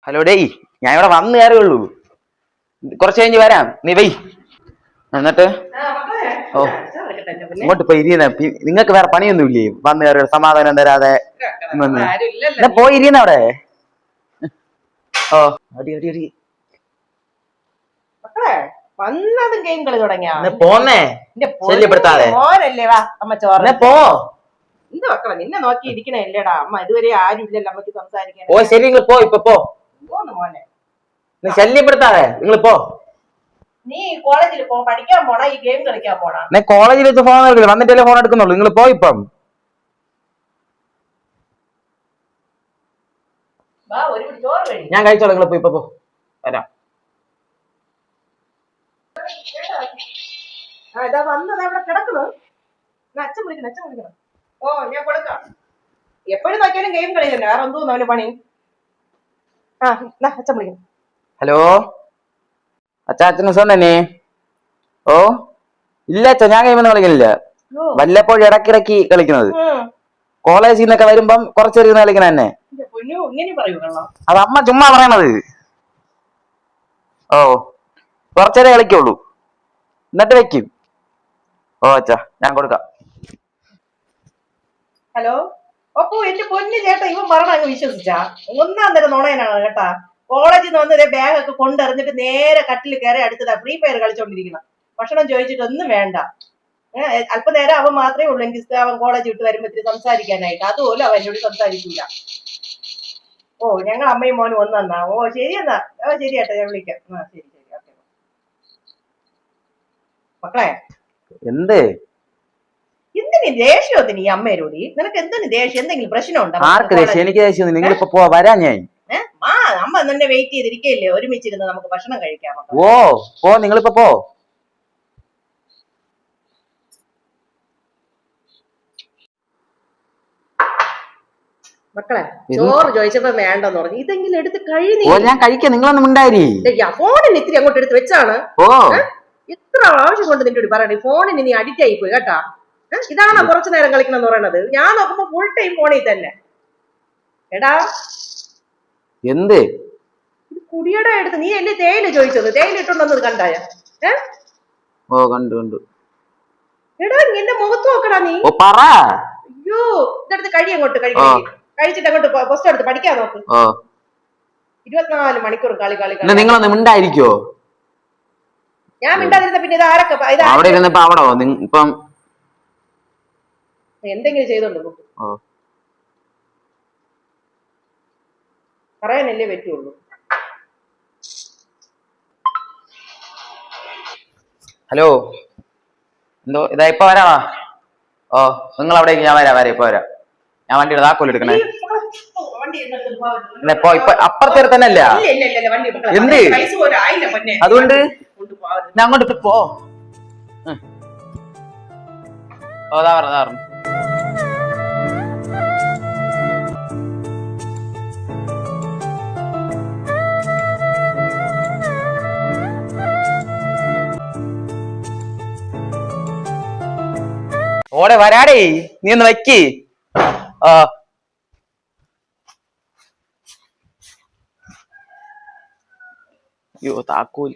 Hello ഡേയ്, ഞാൻ ഇവിടെ വന്നു കയറുള്ളൂ. കുറച്ച് കഴിഞ്ഞ് വരാം, നീ വൈ. എന്നിട്ട് ഓ ഇങ്ങോട്ട് പോയി ഇരിയുന്ന. നിങ്ങൾക്ക് വേറെ പണിയൊന്നും ഇല്ലേ? വന്നു കയറി സമാധാനം തരാതെ പോയി ഇരിയുന്ന അവിടെ. ഓ അടി അടി അടി വന്നതും ഗെയിം കളി തുടങ്ങിയാ പോന്നേ. ശല്യപ്പെടുത്താതെ പോ. എന്ത് മക്കളെ നിന്നെ നോക്കി ഇരിക്കണല്ലേടാ അമ്മ. ഇതുവരെ ആരും ഇല്ലല്ലോ നമുക്ക് സംസാരിക്കാൻ. ഓ ശരി, നിങ്ങൾ പോ. ഇപ്പൊ പോ. മോനെ ശല്യപ്പെടുത്താതെ നിങ്ങൾ പോ. നീ കോളേജിൽ പോ, പഠിക്കാൻ പോണാ ഈ ഗെയിം കളിക്കാൻ പോണാ? കോളേജിൽ വെച്ച് ഫോൺ എടുക്കില്ല, വന്നിട്ടല്ലേ ഫോൺ എടുക്കുന്നുള്ളൂ. നിങ്ങൾ പോ ഇപ്പം. ഞാൻ കഴിച്ചോളൂ, നിങ്ങൾ ഇപ്പൊ പോ. വരാം. ഇതാ വന്നത് അവിടെ കിടക്കുന്നു. അച്ഛൻ വിളിക്കണം. ഓ ഞാൻ കൊടുക്കാം. എപ്പോഴും നോക്കിയാലും ഗെയിം കളി തന്നെ, വേറെ എന്തോന്നു അവന് പണി. അച്ഛൻ വിളിക്കണം. ഹലോ അച്ഛന് തന്നെ. ഓ ഇല്ല അച്ഛാ, ഞാൻ ഗെയിമൊന്നും കളിക്കുന്നില്ല. വല്ലപ്പോഴും ഇടക്കിടക്ക് കളിക്കുന്നത്. കോളേജിൽ നിന്നൊക്കെ വരുമ്പം കുറച്ചെറിയുന്ന കളിക്കണ തന്നെ. അത് അമ്മ ചുമ്മാ പറയണത്. ഓ കുറച്ചേരെ കളിക്കുള്ളൂ, എന്നിട്ട് വെക്കും. ഓ അച്ഛാ ഞാൻ കൊടുക്കാം. ഹലോ അപ്പോ എന്റെ പൊന്നു ചേട്ടാ, ഇവൻ പറഞ്ഞ അങ്ങ് വിശ്വസിച്ചാ? ഒന്നാം തരം നുണയനാണ് കേട്ടാ. കോളേജിൽ നിന്ന് വന്ന് ബാഗ് ഒക്കെ കൊണ്ടെറിഞ്ഞിട്ട് നേരെ കട്ടിൽ കയറി അടുത്തതാ ഫ്രീ ഫയർ കളിച്ചോണ്ടിരിക്കണം. ഭക്ഷണം ചോദിച്ചിട്ട് ഒന്നും വേണ്ട. അല്പനേരം അവൻ മാത്രമേ ഉള്ളൂ എങ്കിൽ അവൻ കോളേജ് വിട്ട് വരുമ്പോ ഇത്തിരി സംസാരിക്കാനായിട്ട്. അതുപോലും അവൻ എന്നോട് സംസാരിക്കൂല. ഓ ഞങ്ങൾ അമ്മയും മോനും ഒന്നാ. ഓ ശരി എന്നാ. ഓ ശരി ഏട്ടാ, ഞാൻ വിളിക്കാം. ശരി ഓക്കെ. മക്കളെ എന്തിനു ദേഷ്യം? എന്തിന് ഈ അമ്മയോട്? നിനക്ക് എന്തിനു ദേഷ്യം? എന്തെങ്കിലും പ്രശ്നമുണ്ടോ? എനിക്ക് ദേഷ്യം. നിങ്ങളിപ്പോ വരാ. ഞാൻ അമ്മ നിന്നെ വെയിറ്റ് ചെയ്തിരിക്കല്ലേ, ഒരുമിച്ചിരുന്ന് നമുക്ക് ഭക്ഷണം കഴിക്കാം. ഓ നിങ്ങളിപ്പോ പോ. മക്കളെ ചോറ് ചോദിച്ചപ്പോ വേണ്ടെന്ന് പറഞ്ഞു. ഇതെങ്കിലും എടുത്ത് കഴിഞ്ഞു. ഞാൻ കഴിക്കാം, നിങ്ങളൊന്നും ഉണ്ടായി. ഫോണിന് ഇത്തിരി അങ്ങോട്ട് എടുത്ത് വെച്ചാണ്. ഇത്ര ആവശ്യം കൊണ്ട് നിന്റെ പറയണേ, ഫോണിന് നീ അഡിക്റ്റ് ആയി പോയി കേട്ടാ. ഇതാണോ കുറച്ചു നേരം കളിക്കണം എന്ന് പറയണത്? ഞാൻ നോക്കുമ്പോ ഫുൾ ടൈം ഫോണിൽ തന്നെ. എടാ എന്ത് കുടിയട എടുത്ത് നീ അല്ലേ തേയില ചോദിച്ചത്? തേയില ഇട്ടുണ്ടോന്നത് കണ്ടായ? കണ്ടു. എടാ എന്റെ മുഖത്ത് നോക്കടാ നീ. അയ്യോ ഇതെടുത്ത് കഴിയങ്ങോട്ട് കഴിച്ചിട്ട് അങ്ങോട്ട് പുസ്തകം എടുത്ത് പഠിക്കാൻ നോക്ക്. 24 മണിക്കൂർ കളി. നിങ്ങളൊന്ന് മിണ്ടായിരിക്കോ? ഞാൻ മിണ്ടാതിരുന്ന പിന്നെ ഇത് ആരൊക്കെ എന്തെങ്കിലും ചെയ്തോണ്ട് പറയാനല്ലേ പറ്റുള്ളൂ. ഹലോ എന്തോ ഇതാ ഇപ്പൊ വരാണോ? ഓ നിങ്ങൾ അവിടേക്ക് ഞാൻ വരാം. ഇപ്പൊ വരാം. ഞാൻ വണ്ടിയുടെ താക്കോൽ എടുക്കണേ. ഇപ്പൊ അപ്പുറത്തെ തന്നെ അല്ല. എന്ത് അതുകൊണ്ട് ഞാൻ അങ്ങോട്ട് പോ. പറഞ്ഞു ഓടെ വരാടേ. നീ ഒന്ന് വെക്ക്. അയ്യോ താക്കോൽ.